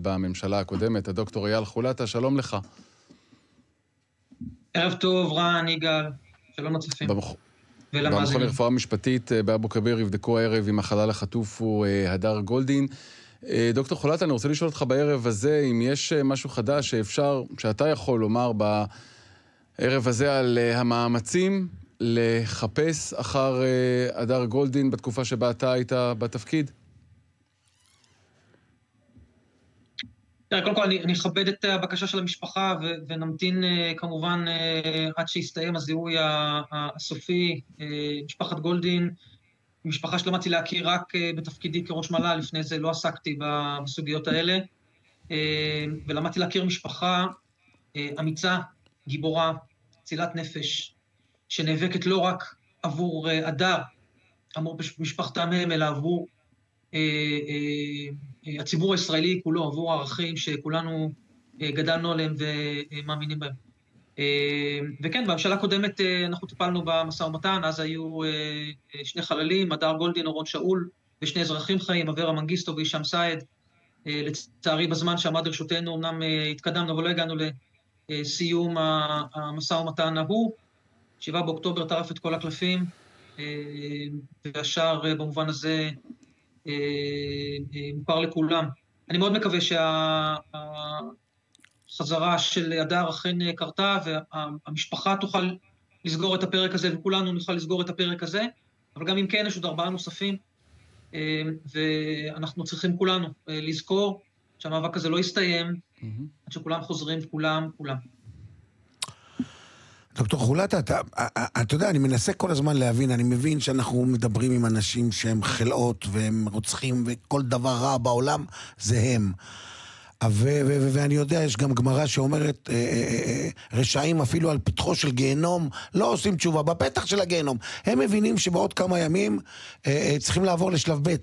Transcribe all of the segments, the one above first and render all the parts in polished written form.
בממשלה הקודמת, הדוקטור אייל חולטה, שלום לך. ערב טוב, רן, יגאל, שלום נוצפים. במכון לרפואה משפטית באבו כביר יבדקו הערב אם החלל החטוף הוא הדר גולדין. דוקטור חולטה, אני רוצה לשאול אותך בערב הזה, אם יש משהו חדש שאתה יכול לומר בערב הזה על המאמצים לחפש אחר הדר גולדין בתקופה שבה אתה היית בתפקיד? קודם כל, אני אכבד את הבקשה של המשפחה ונמתין כמובן עד שיסתיים הזיהוי הסופי. משפחת גולדין, משפחה שלמדתי להכיר רק בתפקידי כראש מל"ל, לפני זה לא עסקתי בסוגיות האלה, ולמדתי להכיר משפחה אמיצה, גיבורה, צילת נפש, שנאבקת לא רק עבור הדר, עבור משפחתם הם, אלא עבור הציבור הישראלי כולו, עבור הערכים שכולנו גדלנו עליהם ומאמינים בהם. וכן, בממשלה הקודמת אנחנו טיפלנו במשא ומתן, אז היו שני חללים, הדר גולדין, אורון שאול, ושני אזרחים חיים, אברה מנגיסטו והישאם סייד. לצערי, בזמן שעמד לרשותנו, אמנם התקדמנו, אבל לא הגענו לסיום המשא ומתן ההוא. 7 באוקטובר טרף את כל הקלפים, והשאר במובן הזה מוכר לכולם. אני מאוד מקווה שהחזרה של הדר אכן קרתה, והמשפחה תוכל לסגור את הפרק הזה, וכולנו נוכל לסגור את הפרק הזה, אבל גם אם כן, יש עוד 4 נוספים, ואנחנו צריכים כולנו לזכור שהמאבק הזה לא יסתיים, עד שכולם חוזרים, כולם. דוקטור חולטה, אתה יודע, אני מנסה כל הזמן להבין, אני מבין שאנחנו מדברים עם אנשים שהם חלאות והם רוצחים וכל דבר רע בעולם זה הם. ואני יודע, יש גם גמרא שאומרת, רשעים אפילו על פתחו של גיהנום לא עושים תשובה, בפתח של הגיהנום. הם מבינים שבעוד כמה ימים צריכים לעבור לשלב ב',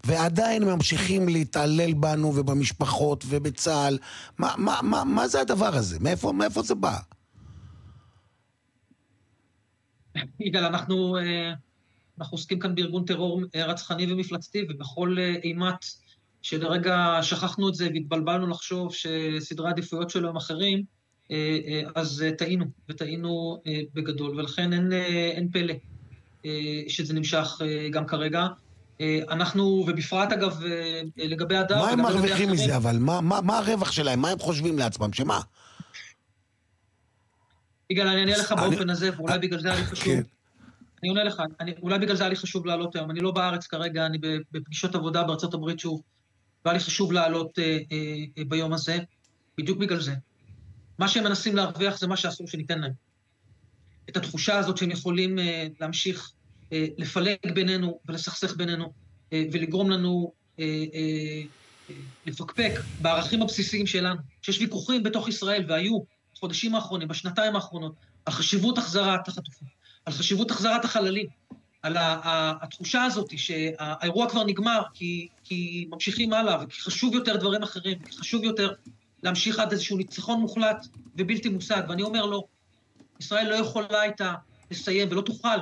ועדיין ממשיכים להתעלל בנו ובמשפחות ובצה"ל. מה זה הדבר הזה? מאיפה זה בא? יגאל, אנחנו עוסקים כאן בארגון טרור רצחני ומפלצתי, ובכל אימת שלרגע שכחנו את זה והתבלבלנו לחשוב שסדרי העדיפויות שלו הם אחרים, אז טעינו בגדול, ולכן אין פלא שזה נמשך גם כרגע. אנחנו, ובפרט אגב, לגבי הדר... מה הם מרוויחים מזה, אבל? מה הרווח שלהם? מה הם חושבים לעצמם? שמה? יגאל, אני אענה לך באופן הזה, ואולי בגלל זה היה לי חשוב. אני עונה לך, אולי בגלל זה היה לי חשוב לעלות היום. אני לא בארץ כרגע, אני בפגישות עבודה בארצות הברית שוב, והיה לי חשוב לעלות ביום הזה, בדיוק בגלל זה. מה שהם מנסים להרוויח זה מה שאסור שניתן להם. את התחושה הזאת שהם יכולים להמשיך לפלג בינינו ולסכסך בינינו, ולגרום לנו לפקפק בערכים הבסיסיים שלנו, שיש ויכוחים בתוך ישראל, והיו בחודשים האחרונים, בשנתיים האחרונות, על חשיבות החזרת החטופים, על חשיבות החזרת החללים, על התחושה הזאת שהאירוע כבר נגמר, כי ממשיכים הלאה, וכי חשוב יותר דברים אחרים, וכי חשוב יותר להמשיך עד איזשהו ניצחון מוחלט ובלתי מושג. ואני אומר לו, ישראל לא יכולה הייתה לסיים, ולא תוכל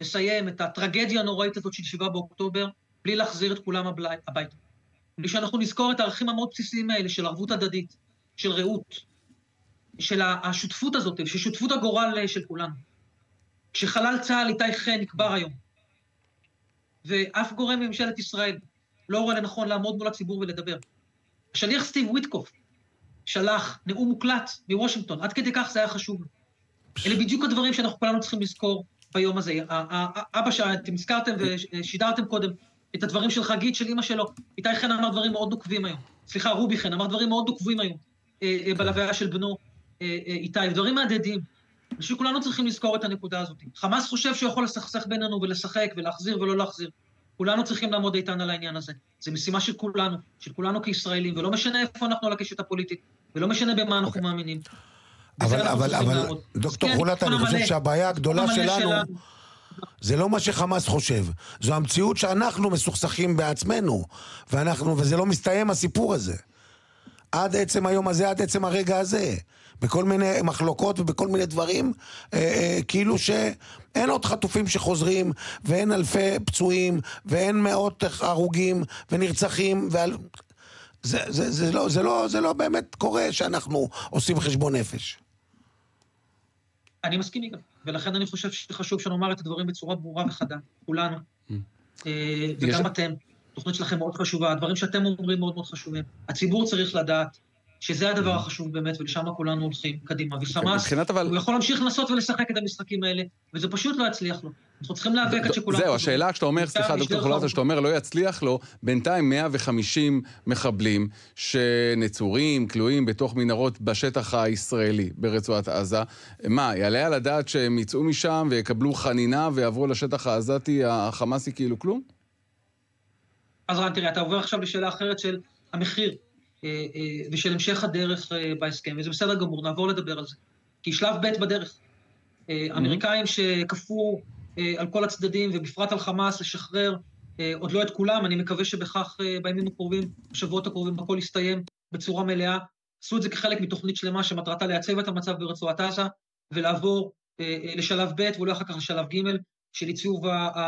לסיים את הטרגדיה הנוראית הזאת של 7 באוקטובר, בלי להחזיר את כולם הביתה. בלי שאנחנו נזכור את הערכים המאוד בסיסיים האלה של ערבות הדדית, של רעות, של השותפות הזאת, של שותפות הגורל של כולנו. כשחלל צה"ל איתי חן נקבר היום, ואף גורם בממשלת ישראל לא רואה לנכון לעמוד מול הציבור ולדבר. השליח סטיב וויטקוף שלח נאום מוקלט מוושינגטון, עד כדי כך זה היה חשוב. אלה בדיוק הדברים שאנחנו כולנו צריכים לזכור ביום הזה. אבא שאתם הזכרתם ושידרתם קודם את הדברים של חגית של אמא שלו, איתי חן אמר דברים מאוד נוקבים היום. סליחה, רובי חן אמר דברים מאוד נוקבים היום בלוויה של בנו איתי, דברים מהדהדים. אני חושב שכולנו צריכים לזכור את הנקודה הזאת. חמאס חושב שהוא יכול לסכסך בינינו ולשחק ולהחזיר ולא להחזיר. כולנו צריכים לעמוד איתן על העניין הזה. זו משימה של כולנו כישראלים, ולא משנה איפה אנחנו על הקשת הפוליטית, ולא משנה במה אנחנו מאמינים. אבל דוקטור חולטה, אני חושב שהבעיה הגדולה שלנו זה לא מה שחמאס חושב, זו המציאות שאנחנו מסוכסכים בעצמנו, וזה לא מסתיים הסיפור הזה. עד עצם היום הזה, עד עצם הרגע הזה, בכל מיני מחלוקות ובכל מיני דברים, כאילו שאין עוד חטופים שחוזרים, ואין אלפי פצועים, ואין מאות הרוגים ונרצחים, זה לא באמת קורה שאנחנו עושים חשבון נפש. אני מסכים איתם, ולכן אני חושב שחשוב שנאמר את הדברים בצורה ברורה וחדה, כולנו, וגם אתם. התוכנית שלכם מאוד חשובה, הדברים שאתם אומרים מאוד מאוד חשובים. הציבור צריך לדעת שזה הדבר החשוב באמת, ולשם כולנו הולכים קדימה. וחמאס, הוא יכול להמשיך לנסות ולשחק את המשחקים האלה, וזה פשוט לא יצליח לו. אנחנו צריכים להיאבק עד שכולנו... זהו, השאלה כשאתה אומר, סליחה, דוקטור חולת, שאתה אומר, לא יצליח לו, בינתיים 150 מחבלים שנצורים, כלואים בתוך מנהרות בשטח הישראלי, ברצועת עזה. מה, יעלה על הדעת שהם יצאו משם ויקבלו חנינה ויעברו לשטח העזתי, החמאסי כאילו כלום? אז רן, תראה, אתה עובר עכשיו לשאלה אחרת של המחיר ושל המשך הדרך בהסכם, וזה בסדר גמור, נעבור לדבר על זה. כי שלב ב' בדרך. אמריקאים שכפו על כל הצדדים, ובפרט על חמאס, לשחרר עוד לא את כולם, אני מקווה שבכך בימים הקרובים, בשבועות הקרובים, הכל יסתיים בצורה מלאה. עשו את זה כחלק מתוכנית שלמה שמטרתה לייצב את המצב ברצועת עזה, ולעבור לשלב ב' ואולי אחר כך לשלב ג' של ייצוב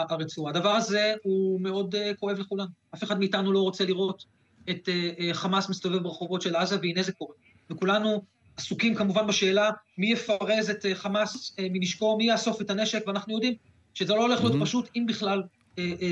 הרצועה. הדבר הזה הוא מאוד כואב לכולם. אף אחד מאיתנו לא רוצה לראות את חמאס מסתובב ברחובות של עזה, והנה זה קורה. וכולנו עסוקים כמובן בשאלה מי יפרז את חמאס מנשקו, מי יאסוף את הנשק, ואנחנו יודעים שזה לא הולך להיות פשוט, אם בכלל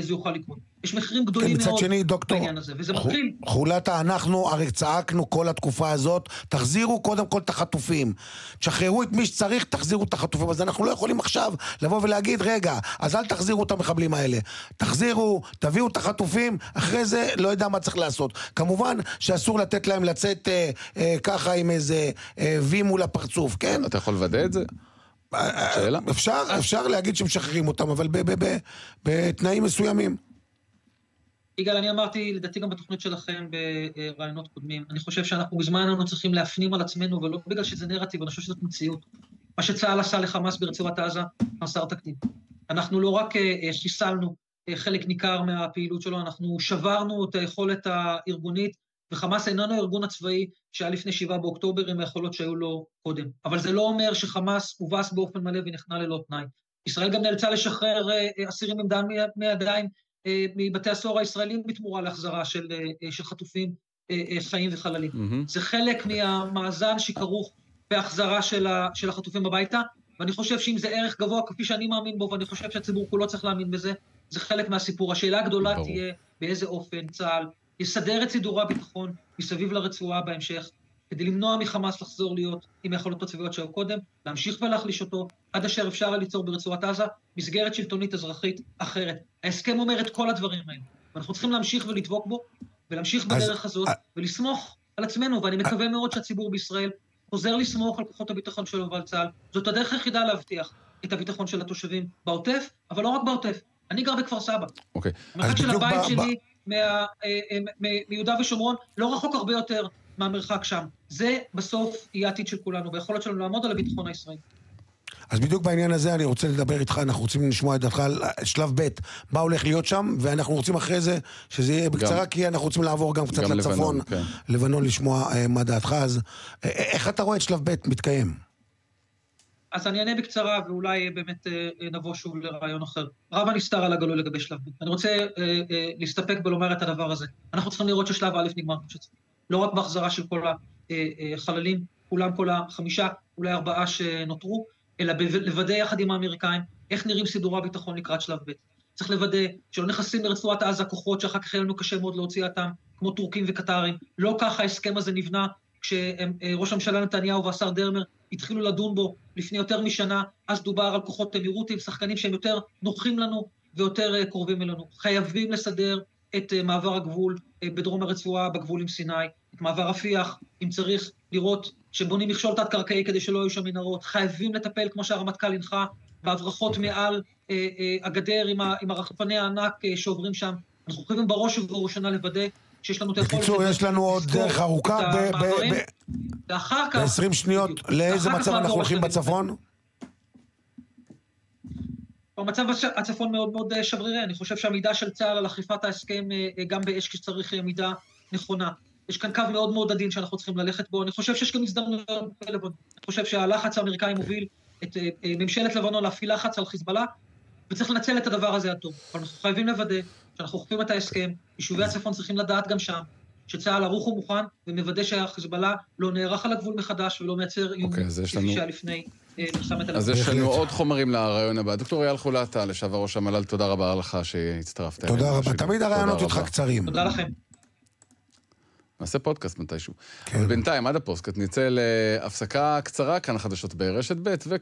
זה יוכל לקרות. יש מחירים גדולים מאוד בעניין הזה, וזה מתחיל. חולתה, אנחנו הרי צעקנו כל התקופה הזאת, תחזירו קודם כל את החטופים. תשחררו את מי שצריך, תחזירו את החטופים. אז אנחנו לא יכולים עכשיו לבוא ולהגיד, רגע, אז אל תחזירו את המחבלים האלה. תחזירו, תביאו את החטופים, אחרי זה לא יודע מה צריך לעשות. כמובן שאסור לתת להם לצאת ככה עם איזה וי מול הפרצוף, כן? אתה יכול לוודא את זה? אפשר להגיד שמשחררים אותם, אבל בתנאים מסוימים. יגאל, אני אמרתי, לדעתי גם בתוכנית שלכם ברעיונות קודמים, אני חושב שאנחנו בזמן לנו צריכים להפנים על עצמנו, ולא בגלל שזה נרטיב, אני חושב שזאת מציאות. מה שצה"ל עשה לחמאס ברצועת עזה, חסר תקדים. אנחנו לא רק חיסלנו חלק ניכר מהפעילות שלו, אנחנו שברנו את היכולת הארגונית, וחמאס איננו הארגון הצבאי שהיה לפני 7 באוקטובר עם היכולות שהיו לו קודם. אבל זה לא אומר שחמאס הובס באופן מלא ונכנע ללא תנאי. ישראל גם נאלצה לשחרר אסירים עם דם מידיים מבתי הסוהר הישראלים בתמורה להחזרה של חטופים חיים וחללים. זה חלק מהמאזן שכרוך בהחזרה של החטופים הביתה, ואני חושב שאם זה ערך גבוה כפי שאני מאמין בו, ואני חושב שהציבור כולו צריך להאמין בזה, זה חלק מהסיפור. השאלה הגדולה תהיה באיזה אופן צה"ל יסדר את סידורי הביטחון מסביב לרצועה בהמשך, כדי למנוע מחמאס לחזור להיות עם היכולות הצבאיות שהיו קודם, להמשיך ולהחליש אותו, עד אשר אפשר ליצור ברצועת עזה מסגרת שלטונית אזרחית אחרת. ההסכם אומר את כל הדברים האלה, ואנחנו צריכים להמשיך ולדבוק בו, ולהמשיך בדרך הזאת, ולסמוך על עצמנו, ואני מקווה מאוד שהציבור בישראל חוזר לסמוך על כוחות הביטחון שלו ועל צה"ל. זאת הדרך היחידה להבטיח את הביטחון של התושבים בעוטף, אבל לא רק בעוטף. אני גר בכפר סבא. המרחק של הבית שלי מיהודה ושומרון לא רחוק הרבה יותר מהמרחק שם. זה בסוף יהיה העתיד של כולנו, ויכולת שלנו לעמוד על הביטחון הישראלי. אז בדיוק בעניין הזה אני רוצה לדבר איתך, אנחנו רוצים לשמוע את דעתך על שלב ב', מה הולך להיות שם, ואנחנו רוצים אחרי זה שזה יהיה בקצרה, כי אנחנו רוצים לעבור גם קצת לצפון, לבנון, לשמוע מה דעתך. אז איך אתה רואה את שלב ב' מתקיים? אז אני אענה בקצרה, ואולי באמת נבוא שוב לרעיון אחר. רב הנסתר על הגלוי לגבי שלב ב'. אני רוצה להסתפק בלומר את הדבר הזה. אנחנו צריכים לראות ששלב א' נגמר. לא רק בהחזרה של כל החללים, כולם כל 5, אולי 4 שנותרו, אלא לוודא יחד עם האמריקאים איך נראים סידורי הביטחון לקראת שלב ב'. צריך לוודא שלא נכנסים לרצועת עזה כוחות שאחר כך יהיה לנו קשה מאוד להוציא אותם, כמו טורקים וקטרים. לא ככה ההסכם הזה נבנה, כשראש הממשלה נתניהו והשר דרמר התחילו לדון בו לפני יותר משנה, אז דובר על כוחות אמירותיים, שחקנים שהם יותר נוחים לנו ויותר קרובים אלינו. חייבים לסדר את מעבר הגבול בדרום הרצועה, בגבול עם סיני, את מעבר רפיח, אם צריך לראות שבונים מכשול תת-קרקעי כדי שלא יהיו שם מנהרות. חייבים לטפל, כמו שהרמטכ"ל הנחה, בהברחות מעל הגדר עם הרחפני הענק שעוברים שם. אנחנו חייבים בראש ובראשונה לוודא שיש לנו את היכולת... בקיצור, יש לנו עוד דרך ארוכה ואחר כך... ב-20 שניות, לאיזה מצב אנחנו הולכים בצפון? המצב הצפון מאוד מאוד שברירי. אני חושב שהמידה של צה"ל על אכיפת ההסכם, גם באש כשצריך, היא מידה נכונה. יש כאן קו מאוד מאוד עדין שאנחנו צריכים ללכת בו. אני חושב שיש גם הזדמנויות בלבנון. אני חושב שהלחץ האמריקאי מוביל את ממשלת לבנון להפעיל לחץ על חיזבאללה, וצריך לנצל את הדבר הזה הטוב. אבל אנחנו חייבים לוודא שאנחנו חופים את ההסכם, יישובי הצפון צריכים לדעת גם שם, שצה"ל ערוך ומוכן, ומוודא שהחיזבאללה לא נערך על הגבול מחדש, ולא מייצר איום כפי שהיה לפני מלחמת אז יש לנו עוד חומרים לרעיון הבא. דוקטור אייל חולתה, לשעבר ראש המל"ל, תודה רבה לך שהצטרפת. תודה רבה, תמיד הרעיונות איתך קצרים. תודה לכם. נעשה פודקאסט מתישהו. אבל בינתיים, עד הפודקאסט, נצא להפסקה קצרה, כאן החדשות ברשת ב'